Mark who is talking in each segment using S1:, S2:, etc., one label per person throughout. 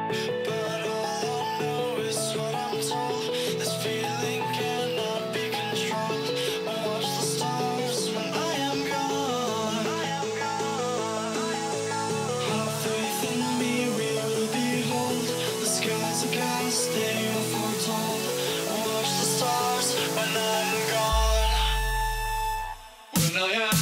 S1: But all I know is what I'm told. This feeling cannot be controlled. Watch the stars when I am gone. Have faith in me, we will behold. The skies are cast, they are foretold. Watch the stars when I'm gone. When I am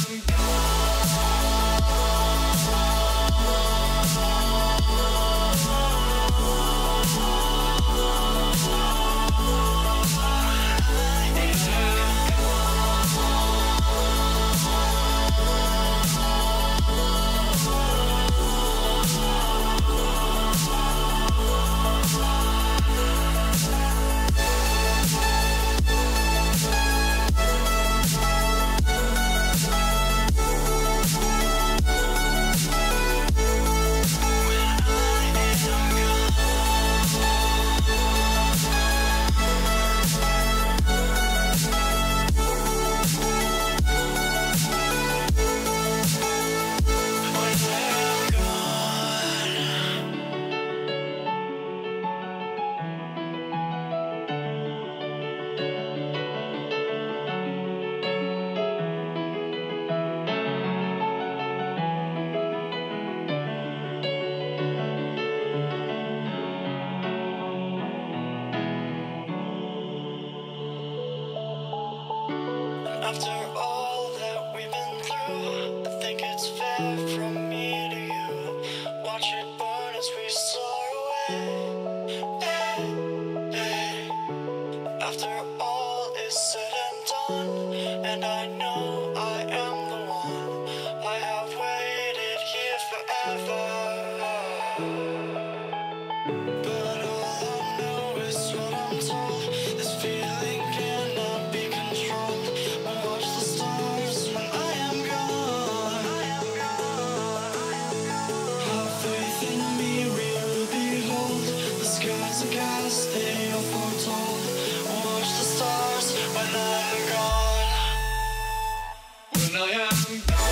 S1: after all that we've been through, I think it's fair from me to you. Watch it burn as we soar away. Hey, hey. After all is said and done, and I know I am the one, I have waited here forever. But all I know is what I'm told. This feeling cannot be controlled. Watch the stars when I am gone. Have faith in me, we will behold. The skies are cast, they are foretold. Watch the stars when I'm gone. When I am gone.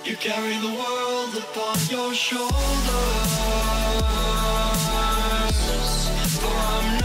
S1: You carry the world upon your shoulders, for I'm